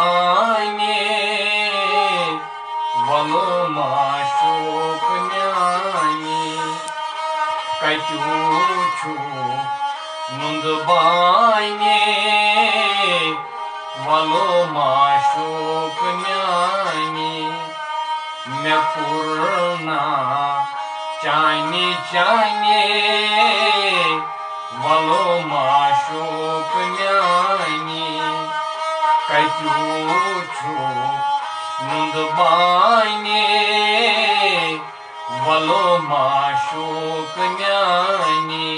बाने वलो माशूक म्यानी कचूचू नुंद बाने वलो माशूक म्यानी मैं पूर्णा चानी चाने वलो माशूक म्यानी कचूचू नुंद बाने वलो माशूक म्यानी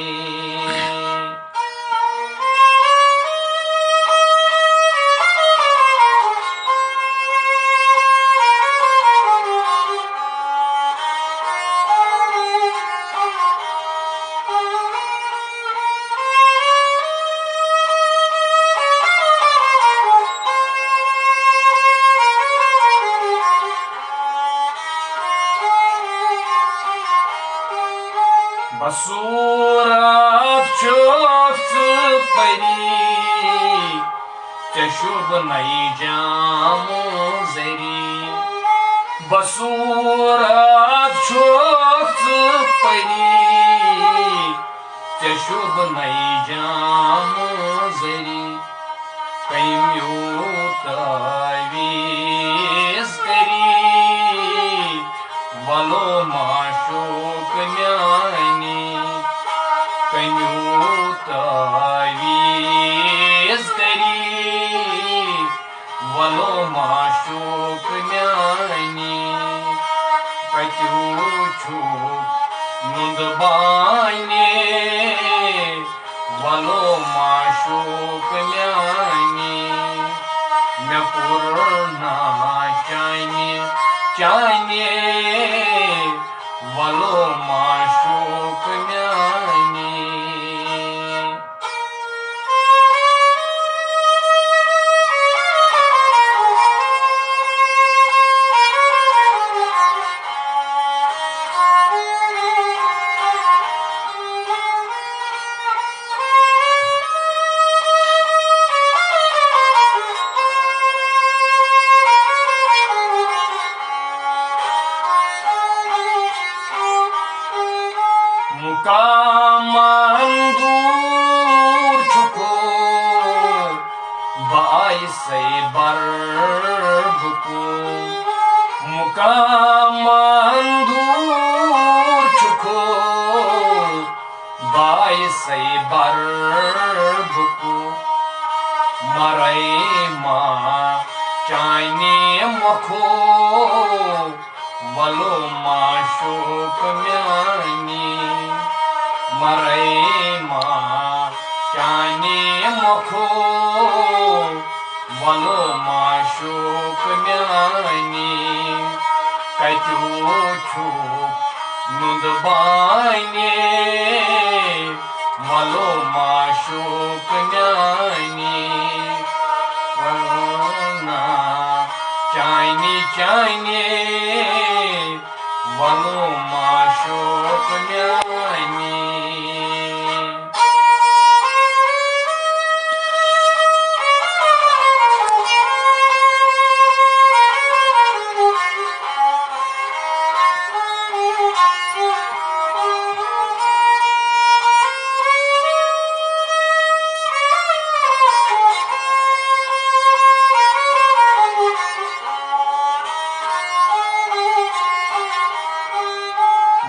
बसूरत चोफ्स परी चशुब नई जामो जरी बसूरत चोफ्स परी चशुब नई जामो जरी कईम्यूत वीस करी वलो माशूक म्यानी कयूत वीस करी वलो माशूक म्यानी कचूचू नुंद बाने वलो माशूक म्यानी मैं पूर्णा चाने चाने वलो माशूक म्यानी मुकामंदूर चुको बाइसे बरबको मुकामंदूर चुको बाइसे बरबको मरे माँ चाइने मखो वलो माशूक म्यानी मरे माँ चाने मखो वलो माशूक म्यानी कचूचू नुंद बाने वलो माशूक म्यानी वरना चाइनी चाइने वलो माशूक म्यानी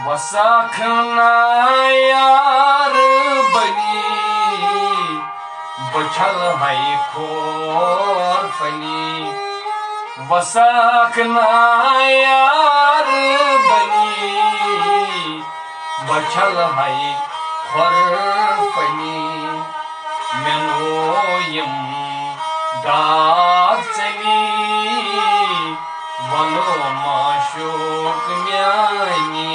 वसाखना यार बनी बछल है खोर फनी वसाखना यार बनी बछल है खोर फनी मेनोयम दाग चली वलो माशूक म्यानी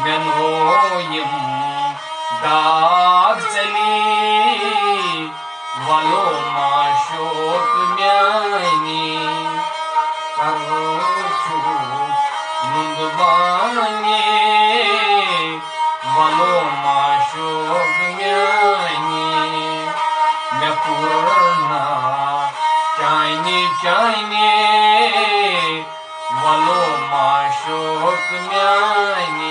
मेनोयम दाग चली वलो माशूक म्यानी करूचू नुंद बाने वलो माशूक म्यानी मैं पूर्णा चाइनी चाइनी वलो माशूक म्यानी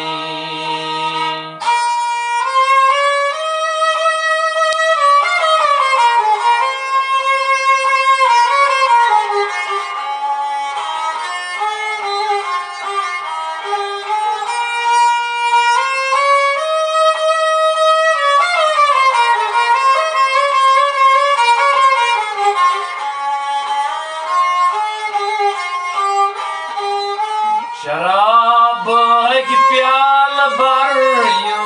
शराब की प्याल भरियो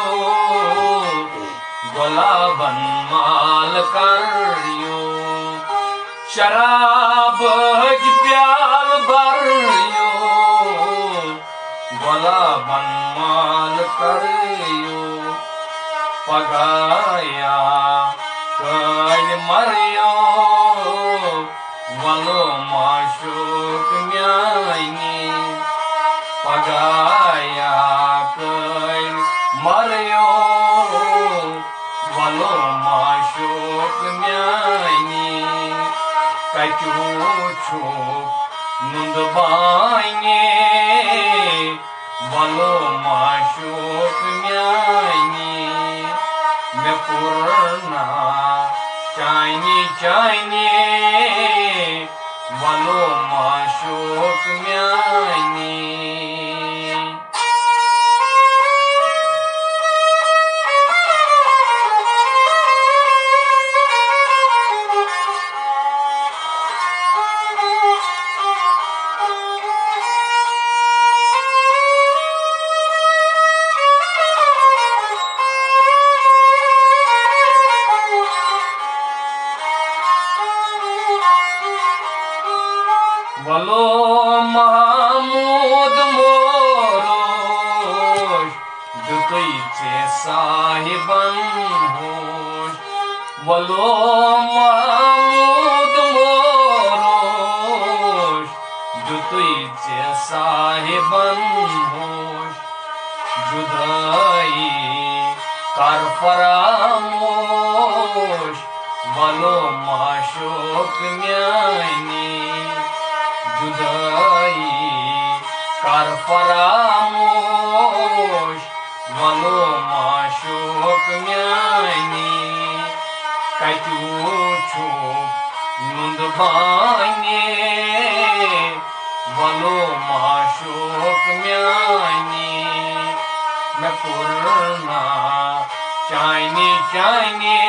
गुलाबन माल करियो शराब की प्याल भरियो गुलाबन माल करियो पगाया कल मरियो वलो माशूक म्यानी पगाया कल मरियो वलो माशूक म्यानी कचू छुप नुंदबाइने वलो माशूक म्यानी मैं पुरना चाइनी चाइनी वलो माशूक म्यानी वलो महमूद मोरोश जुतुइचे साहिबन होश वलो महमूद मोरोश जुतुइचे साहिबन होश जुदाई कर फरामोश वलो माशूक म्यानी जुदाई कर फरामोश वलो माशूक म्यानी कचू छुप नुंदबाइने वलो माशूक म्यानी मैं पुरना चाइनी चाइनी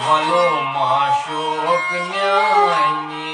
वलो माशूक म्यानी